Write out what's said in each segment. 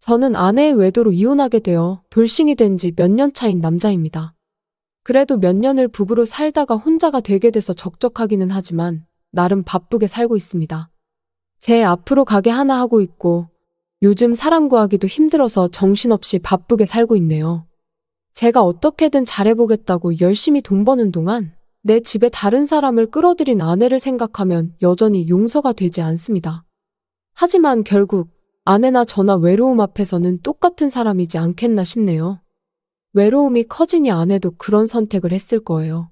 저는 아내의 외도로 이혼하게 되어 돌싱이 된 지 몇 년 차인 남자입니다. 그래도 몇 년을 부부로 살다가 혼자가 되게 돼서 적적하기는 하지만 나름 바쁘게 살고 있습니다. 제 앞으로 가게 하나 하고 있고 요즘 사람 구하기도 힘들어서 정신없이 바쁘게 살고 있네요. 제가 어떻게든 잘해보겠다고 열심히 돈 버는 동안 내 집에 다른 사람을 끌어들인 아내를 생각하면 여전히 용서가 되지 않습니다. 하지만 결국 아내나 저나 외로움 앞에서는 똑같은 사람이지 않겠나 싶네요. 외로움이 커지니 아내도 그런 선택을 했을 거예요.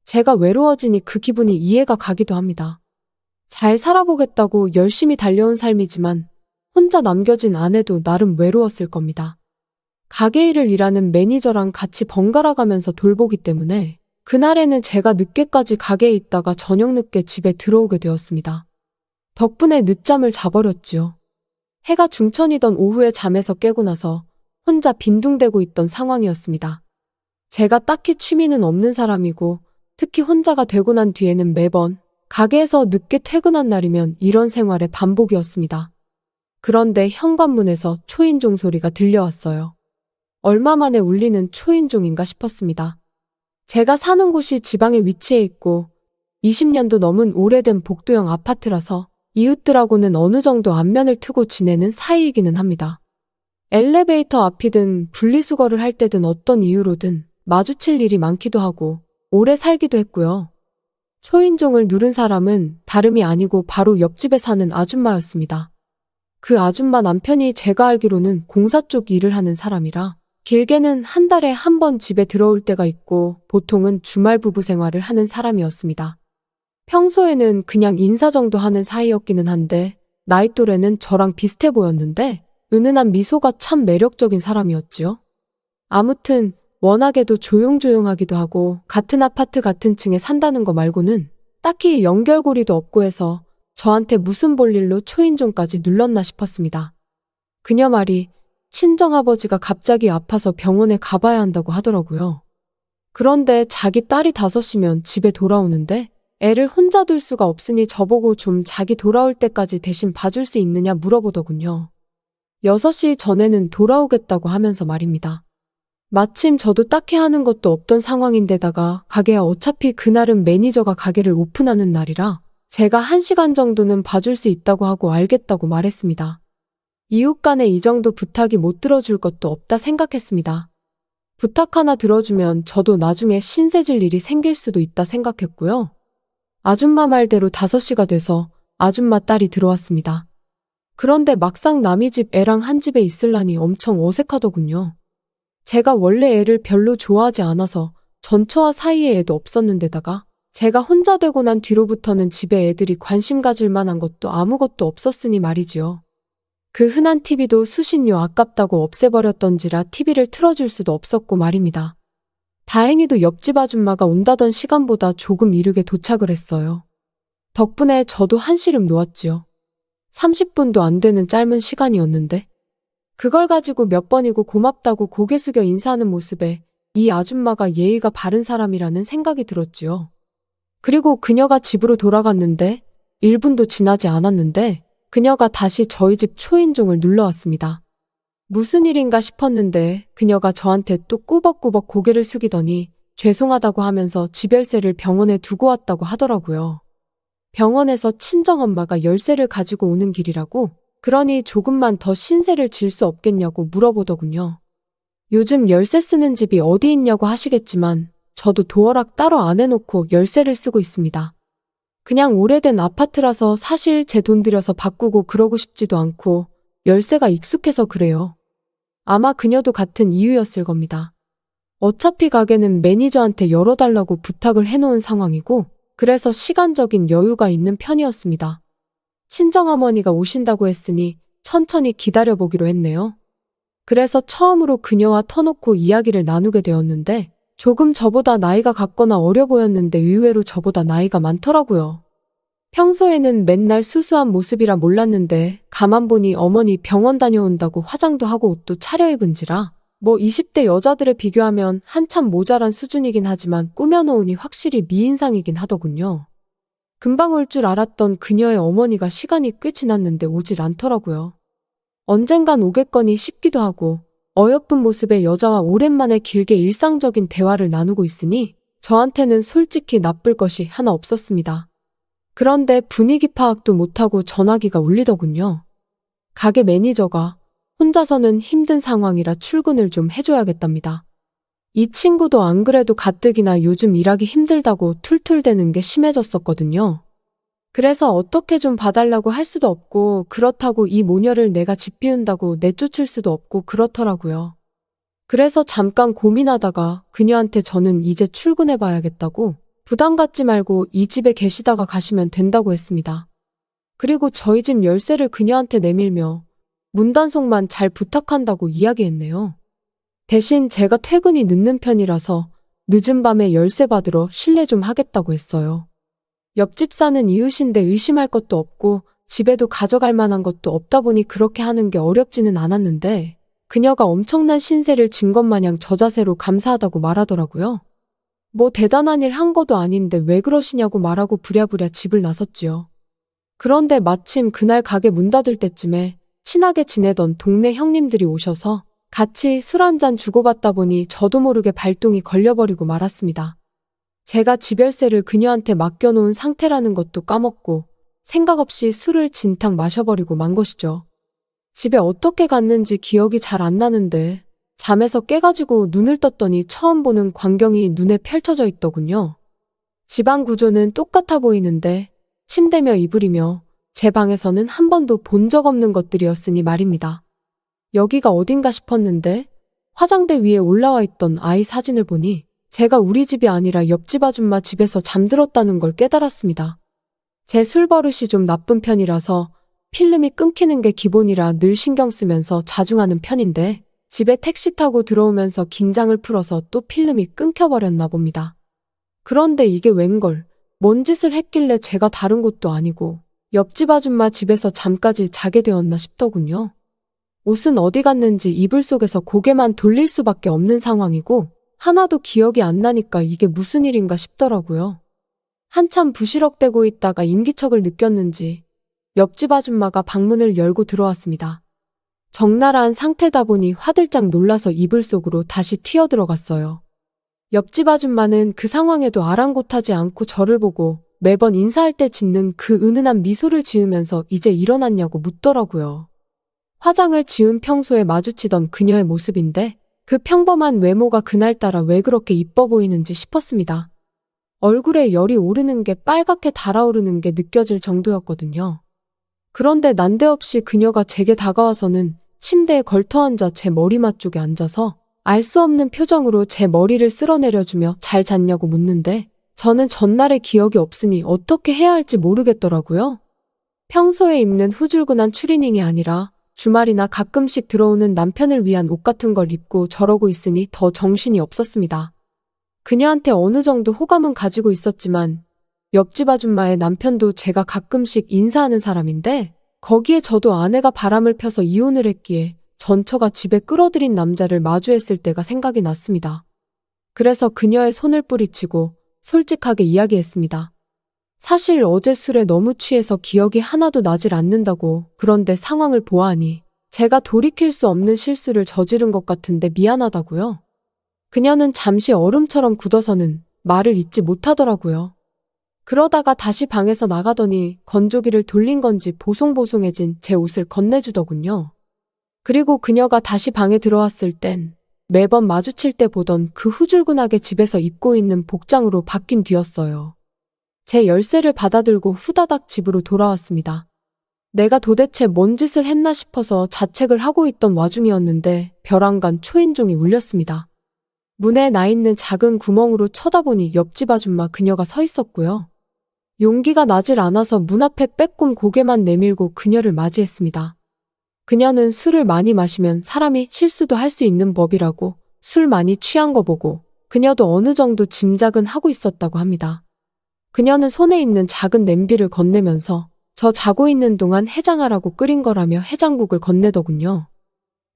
제가 외로워지니 그 기분이 이해가 가기도 합니다. 잘 살아보겠다고 열심히 달려온 삶이지만 혼자 남겨진 아내도 나름 외로웠을 겁니다. 가게 일을 일하는 매니저랑 같이 번갈아 가면서 돌보기 때문에 그날에는 제가 늦게까지 가게에 있다가 저녁 늦게 집에 들어오게 되었습니다. 덕분에 늦잠을 자버렸지요. 해가 중천이던 오후에 잠에서 깨고 나서 혼자 빈둥대고 있던 상황이었습니다. 제가 딱히 취미는 없는 사람이고 특히 혼자가 되고 난 뒤에는 매번 가게에서 늦게 퇴근한 날이면 이런 생활의 반복이었습니다. 그런데 현관문에서 초인종 소리가 들려왔어요. 얼마 만에 울리는 초인종인가 싶었습니다. 제가 사는 곳이 지방에 위치해 있고 20년도 넘은 오래된 복도형 아파트라서 이웃들하고는 어느 정도 안면을 트고 지내는 사이이기는 합니다. 엘리베이터 앞이든 분리수거를 할 때든 어떤 이유로든 마주칠 일이 많기도 하고 오래 살기도 했고요. 초인종을 누른 사람은 다름이 아니고 바로 옆집에 사는 아줌마였습니다. 그 아줌마 남편이 제가 알기로는 공사 쪽 일을 하는 사람이라 길게는 한 달에 한 번 집에 들어올 때가 있고 보통은 주말 부부 생활을 하는 사람이었습니다. 평소에는 그냥 인사 정도 하는 사이였기는 한데 나이 또래는 저랑 비슷해 보였는데 은은한 미소가 참 매력적인 사람이었지요. 아무튼 워낙에도 조용조용하기도 하고 같은 아파트 같은 층에 산다는 거 말고는 딱히 연결고리도 없고 해서 저한테 무슨 볼일로 초인종까지 눌렀나 싶었습니다. 그녀 말이 친정아버지가 갑자기 아파서 병원에 가봐야 한다고 하더라고요. 그런데 자기 딸이 5이면 집에 돌아오는데 애를 혼자 둘 수가 없으니 저보고 좀 자기 돌아올 때까지 대신 봐줄 수 있느냐 물어보더군요. 6시 전에는 돌아오겠다고 하면서 말입니다. 마침 저도 딱히 하는 것도 없던 상황인데다가 가게야 어차피 그날은 매니저가 가게를 오픈하는 날이라 제가 1시간 정도는 봐줄 수 있다고 하고 알겠다고 말했습니다. 이웃 간에 이 정도 부탁이 못 들어줄 것도 없다 생각했습니다. 부탁 하나 들어주면 저도 나중에 신세질 일이 생길 수도 있다 생각했고요. 아줌마 말대로 5시가 돼서 아줌마 딸이 들어왔습니다. 그런데 막상 남의 집 애랑 한 집에 있을라니 엄청 어색하더군요. 제가 원래 애를 별로 좋아하지 않아서 전처와 사이에 애도 없었는데다가 제가 혼자 되고 난 뒤로부터는 집에 애들이 관심 가질 만한 것도 아무것도 없었으니 말이지요. 그 흔한 TV도 수신료 아깝다고 없애버렸던지라 TV를 틀어줄 수도 없었고 말입니다. 다행히도 옆집 아줌마가 온다던 시간보다 조금 이르게 도착을 했어요. 덕분에 저도 한시름 놓았지요. 30분도 안 되는 짧은 시간이었는데 그걸 가지고 몇 번이고 고맙다고 고개 숙여 인사하는 모습에 이 아줌마가 예의가 바른 사람이라는 생각이 들었지요. 그리고 그녀가 집으로 돌아갔는데 1분도 지나지 않았는데 그녀가 다시 저희 집 초인종을 눌러왔습니다. 무슨 일인가 싶었는데 그녀가 저한테 또 꾸벅꾸벅 고개를 숙이더니 죄송하다고 하면서 집 열쇠를 병원에 두고 왔다고 하더라고요. 병원에서 친정엄마가 열쇠를 가지고 오는 길이라고 그러니 조금만 더 신세를 질 수 없겠냐고 물어보더군요. 요즘 열쇠 쓰는 집이 어디 있냐고 하시겠지만 저도 도어락 따로 안 해놓고 열쇠를 쓰고 있습니다. 그냥 오래된 아파트라서 사실 제 돈 들여서 바꾸고 그러고 싶지도 않고 열쇠가 익숙해서 그래요. 아마 그녀도 같은 이유였을 겁니다. 어차피 가게는 매니저한테 열어달라고 부탁을 해놓은 상황이고 그래서 시간적인 여유가 있는 편이었습니다. 친정어머니가 오신다고 했으니 천천히 기다려보기로 했네요. 그래서 처음으로 그녀와 터놓고 이야기를 나누게 되었는데 조금 저보다 나이가 같거나 어려 보였는데 의외로 저보다 나이가 많더라고요. 평소에는 맨날 수수한 모습이라 몰랐는데 가만 보니 어머니 병원 다녀온다고 화장도 하고 옷도 차려입은지라 뭐 20대 여자들에 비교하면 한참 모자란 수준이긴 하지만 꾸며놓으니 확실히 미인상이긴 하더군요. 금방 올 줄 알았던 그녀의 어머니가 시간이 꽤 지났는데 오질 않더라고요. 언젠간 오겠거니 싶기도 하고 어여쁜 모습의 여자와 오랜만에 길게 일상적인 대화를 나누고 있으니 저한테는 솔직히 나쁠 것이 하나 없었습니다. 그런데 분위기 파악도 못하고 전화기가 울리더군요. 가게 매니저가 혼자서는 힘든 상황이라 출근을 좀 해줘야겠답니다. 이 친구도 안 그래도 가뜩이나 요즘 일하기 힘들다고 툴툴대는 게 심해졌었거든요. 그래서 어떻게 좀 봐달라고 할 수도 없고 그렇다고 이 모녀를 내가 집 비운다고 내쫓을 수도 없고 그렇더라고요. 그래서 잠깐 고민하다가 그녀한테 저는 이제 출근해봐야겠다고 부담 갖지 말고 이 집에 계시다가 가시면 된다고 했습니다. 그리고 저희 집 열쇠를 그녀한테 내밀며 문단속만 잘 부탁한다고 이야기했네요. 대신 제가 퇴근이 늦는 편이라서 늦은 밤에 열쇠 받으러 실례 좀 하겠다고 했어요. 옆집 사는 이웃인데 의심할 것도 없고 집에도 가져갈 만한 것도 없다 보니 그렇게 하는 게 어렵지는 않았는데 그녀가 엄청난 신세를 진 것 마냥 저자세로 감사하다고 말하더라고요. 뭐 대단한 일 한 것도 아닌데 왜 그러시냐고 말하고 부랴부랴 집을 나섰지요. 그런데 마침 그날 가게 문 닫을 때쯤에 친하게 지내던 동네 형님들이 오셔서 같이 술 한잔 주고받다 보니 저도 모르게 발동이 걸려버리고 말았습니다. 제가 집 열쇠를 그녀한테 맡겨놓은 상태라는 것도 까먹고 생각 없이 술을 진탕 마셔버리고 만 것이죠. 집에 어떻게 갔는지 기억이 잘 안 나는데 잠에서 깨가지고 눈을 떴더니 처음 보는 광경이 눈에 펼쳐져 있더군요. 집안 구조는 똑같아 보이는데 침대며 이불이며 제 방에서는 한 번도 본 적 없는 것들이었으니 말입니다. 여기가 어딘가 싶었는데 화장대 위에 올라와 있던 아이 사진을 보니 제가 우리 집이 아니라 옆집 아줌마 집에서 잠들었다는 걸 깨달았습니다. 제 술버릇이 좀 나쁜 편이라서 필름이 끊기는 게 기본이라 늘 신경 쓰면서 자중하는 편인데 집에 택시 타고 들어오면서 긴장을 풀어서 또 필름이 끊겨버렸나 봅니다. 그런데 이게 웬걸, 뭔 짓을 했길래 제가 다른 곳도 아니고 옆집 아줌마 집에서 잠까지 자게 되었나 싶더군요. 옷은 어디 갔는지 이불 속에서 고개만 돌릴 수밖에 없는 상황이고 하나도 기억이 안 나니까 이게 무슨 일인가 싶더라고요. 한참 부시럭대고 있다가 인기척을 느꼈는지 옆집 아줌마가 방문을 열고 들어왔습니다. 적나라한 상태다 보니 화들짝 놀라서 이불 속으로 다시 튀어들어갔어요. 옆집 아줌마는 그 상황에도 아랑곳하지 않고 저를 보고 매번 인사할 때 짓는 그 은은한 미소를 지으면서 이제 일어났냐고 묻더라고요. 화장을 지운 평소에 마주치던 그녀의 모습인데 그 평범한 외모가 그날따라 왜 그렇게 이뻐 보이는지 싶었습니다. 얼굴에 열이 오르는 게 빨갛게 달아오르는 게 느껴질 정도였거든요. 그런데 난데없이 그녀가 제게 다가와서는 침대에 걸터앉아 제 머리맡 쪽에 앉아서 알 수 없는 표정으로 제 머리를 쓸어내려주며 잘 잤냐고 묻는데 저는 전날의 기억이 없으니 어떻게 해야 할지 모르겠더라고요. 평소에 입는 후줄근한 추리닝이 아니라 주말이나 가끔씩 들어오는 남편을 위한 옷 같은 걸 입고 저러고 있으니 더 정신이 없었습니다. 그녀한테 어느 정도 호감은 가지고 있었지만 옆집 아줌마의 남편도 제가 가끔씩 인사하는 사람인데 거기에 저도 아내가 바람을 펴서 이혼을 했기에 전처가 집에 끌어들인 남자를 마주했을 때가 생각이 났습니다. 그래서 그녀의 손을 뿌리치고 솔직하게 이야기했습니다. 사실 어제 술에 너무 취해서 기억이 하나도 나질 않는다고. 그런데 상황을 보아하니 제가 돌이킬 수 없는 실수를 저지른 것 같은데 미안하다고요. 그녀는 잠시 얼음처럼 굳어서는 말을 잇지 못하더라고요. 그러다가 다시 방에서 나가더니 건조기를 돌린 건지 보송보송해진 제 옷을 건네주더군요. 그리고 그녀가 다시 방에 들어왔을 땐 매번 마주칠 때 보던 그 후줄근하게 집에서 입고 있는 복장으로 바뀐 뒤였어요. 제 열쇠를 받아들고 후다닥 집으로 돌아왔습니다. 내가 도대체 뭔 짓을 했나 싶어서 자책을 하고 있던 와중이었는데 벼랑간 초인종이 울렸습니다. 문에 나 있는 작은 구멍으로 쳐다보니 옆집 아줌마 그녀가 서 있었고요. 용기가 나질 않아서 문 앞에 빼꼼 고개만 내밀고 그녀를 맞이했습니다. 그녀는 술을 많이 마시면 사람이 실수도 할 수 있는 법이라고 술 많이 취한 거 보고 그녀도 어느 정도 짐작은 하고 있었다고 합니다. 그녀는 손에 있는 작은 냄비를 건네면서 저 자고 있는 동안 해장하라고 끓인 거라며 해장국을 건네더군요.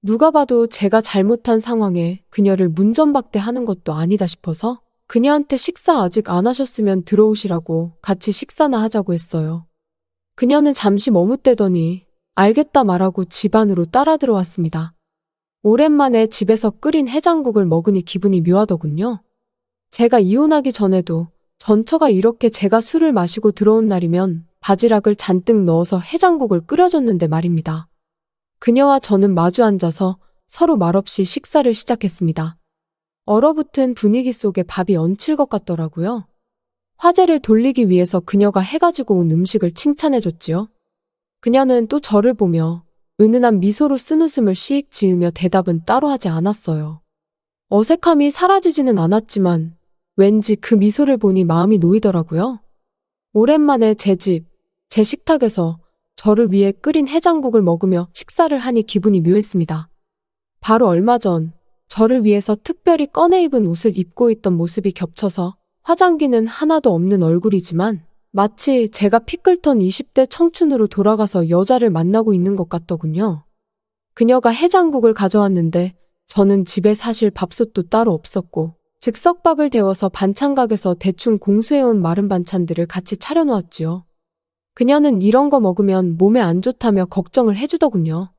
누가 봐도 제가 잘못한 상황에 그녀를 문전박대하는 것도 아니다 싶어서 그녀한테 식사 아직 안 하셨으면 들어오시라고 같이 식사나 하자고 했어요. 그녀는 잠시 머뭇대더니 알겠다 말하고 집 안으로 따라 들어왔습니다. 오랜만에 집에서 끓인 해장국을 먹으니 기분이 묘하더군요. 제가 이혼하기 전에도 전처가 이렇게 제가 술을 마시고 들어온 날이면 바지락을 잔뜩 넣어서 해장국을 끓여줬는데 말입니다. 그녀와 저는 마주 앉아서 서로 말없이 식사를 시작했습니다. 얼어붙은 분위기 속에 밥이 얹힐 것 같더라고요. 화제를 돌리기 위해서 그녀가 해가지고 온 음식을 칭찬해줬지요. 그녀는 또 저를 보며 은은한 미소로 쓴웃음을 씩 지으며 대답은 따로 하지 않았어요. 어색함이 사라지지는 않았지만 왠지 그 미소를 보니 마음이 놓이더라고요. 오랜만에 제 집, 제 식탁에서 저를 위해 끓인 해장국을 먹으며 식사를 하니 기분이 묘했습니다. 바로 얼마 전 저를 위해서 특별히 꺼내 입은 옷을 입고 있던 모습이 겹쳐서 화장기는 하나도 없는 얼굴이지만 마치 제가 피클턴 20대 청춘으로 돌아가서 여자를 만나고 있는 것 같더군요. 그녀가 해장국을 가져왔는데 저는 집에 사실 밥솥도 따로 없었고 즉석밥을 데워서 반찬가게에서 대충 공수해온 마른 반찬들을 같이 차려놓았지요. 그녀는 이런 거 먹으면 몸에 안 좋다며 걱정을 해주더군요.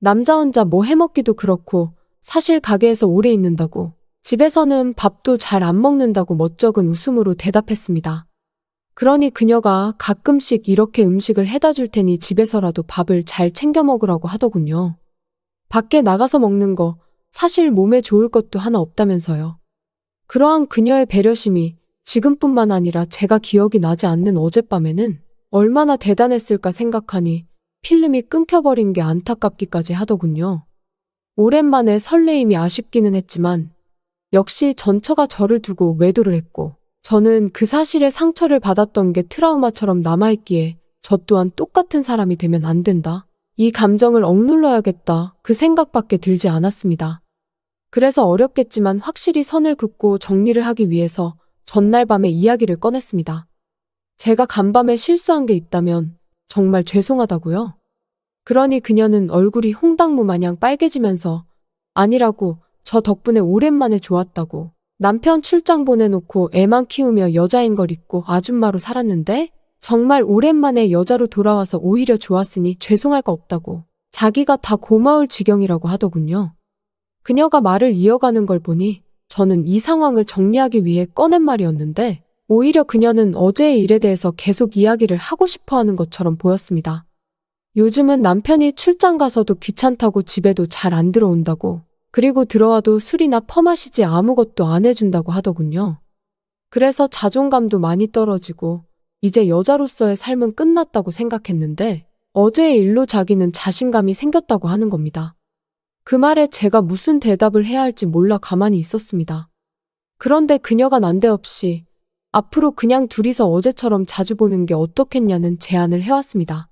남자 혼자 뭐 해먹기도 그렇고 사실 가게에서 오래 있는다고 집에서는 밥도 잘 안 먹는다고 멋쩍은 웃음으로 대답했습니다. 그러니 그녀가 가끔씩 이렇게 음식을 해다 줄 테니 집에서라도 밥을 잘 챙겨 먹으라고 하더군요. 밖에 나가서 먹는 거 사실 몸에 좋을 것도 하나 없다면서요. 그러한 그녀의 배려심이 지금뿐만 아니라 제가 기억이 나지 않는 어젯밤에는 얼마나 대단했을까 생각하니 필름이 끊겨버린 게 안타깝기까지 하더군요. 오랜만에 설레임이 아쉽기는 했지만 역시 전처가 저를 두고 외도를 했고 저는 그 사실에 상처를 받았던 게 트라우마처럼 남아있기에 저 또한 똑같은 사람이 되면 안 된다. 이 감정을 억눌러야겠다. 그 생각밖에 들지 않았습니다. 그래서 어렵겠지만 확실히 선을 긋고 정리를 하기 위해서 전날 밤에 이야기를 꺼냈습니다. 제가 간밤에 실수한 게 있다면 정말 죄송하다고요. 그러니 그녀는 얼굴이 홍당무 마냥 빨개지면서 아니라고 저 덕분에 오랜만에 좋았다고 남편 출장 보내놓고 애만 키우며 여자인 걸 잊고 아줌마로 살았는데 정말 오랜만에 여자로 돌아와서 오히려 좋았으니 죄송할 거 없다고 자기가 다 고마울 지경이라고 하더군요. 그녀가 말을 이어가는 걸 보니 저는 이 상황을 정리하기 위해 꺼낸 말이었는데 오히려 그녀는 어제의 일에 대해서 계속 이야기를 하고 싶어 하는 것처럼 보였습니다. 요즘은 남편이 출장 가서도 귀찮다고 집에도 잘 안 들어온다고 그리고 들어와도 술이나 퍼마시지 아무것도 안 해준다고 하더군요. 그래서 자존감도 많이 떨어지고 이제 여자로서의 삶은 끝났다고 생각했는데 어제의 일로 자기는 자신감이 생겼다고 하는 겁니다. 그 말에 제가 무슨 대답을 해야 할지 몰라 가만히 있었습니다. 그런데 그녀가 난데없이 앞으로 그냥 둘이서 어제처럼 자주 보는 게 어떻겠냐는 제안을 해왔습니다.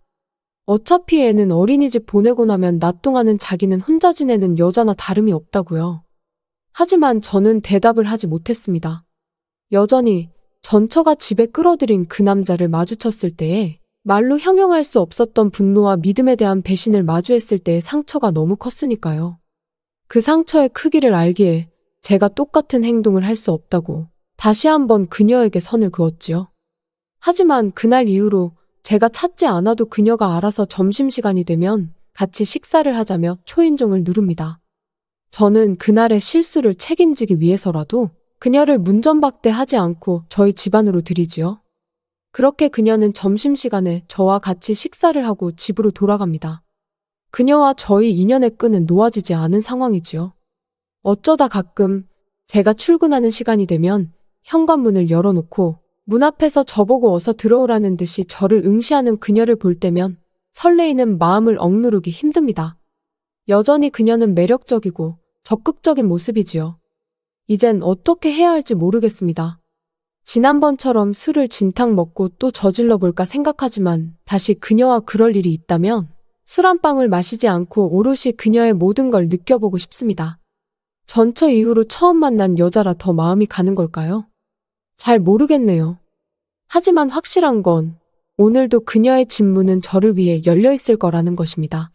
어차피 애는 어린이집 보내고 나면 낮 동안은 자기는 혼자 지내는 여자나 다름이 없다고요. 하지만 저는 대답을 하지 못했습니다. 여전히 전처가 집에 끌어들인 그 남자를 마주쳤을 때에 말로 형용할 수 없었던 분노와 믿음에 대한 배신을 마주했을 때의 상처가 너무 컸으니까요. 그 상처의 크기를 알기에 제가 똑같은 행동을 할 수 없다고 다시 한번 그녀에게 선을 그었지요. 하지만 그날 이후로 제가 찾지 않아도 그녀가 알아서 점심시간이 되면 같이 식사를 하자며 초인종을 누릅니다. 저는 그날의 실수를 책임지기 위해서라도 그녀를 문전박대하지 않고 저희 집안으로 들이지요. 그렇게 그녀는 점심시간에 저와 같이 식사를 하고 집으로 돌아갑니다. 그녀와 저희 인연의 끈은 놓아지지 않은 상황이지요. 어쩌다 가끔 제가 출근하는 시간이 되면 현관문을 열어놓고 문 앞에서 저보고 어서 들어오라는 듯이 저를 응시하는 그녀를 볼 때면 설레이는 마음을 억누르기 힘듭니다. 여전히 그녀는 매력적이고 적극적인 모습이지요. 이젠 어떻게 해야 할지 모르겠습니다. 지난번처럼 술을 진탕 먹고 또 저질러 볼까 생각하지만 다시 그녀와 그럴 일이 있다면 술 한 방울 마시지 않고 오롯이 그녀의 모든 걸 느껴보고 싶습니다. 전처 이후로 처음 만난 여자라 더 마음이 가는 걸까요? 잘 모르겠네요. 하지만 확실한 건 오늘도 그녀의 집 문은 저를 위해 열려 있을 거라는 것입니다.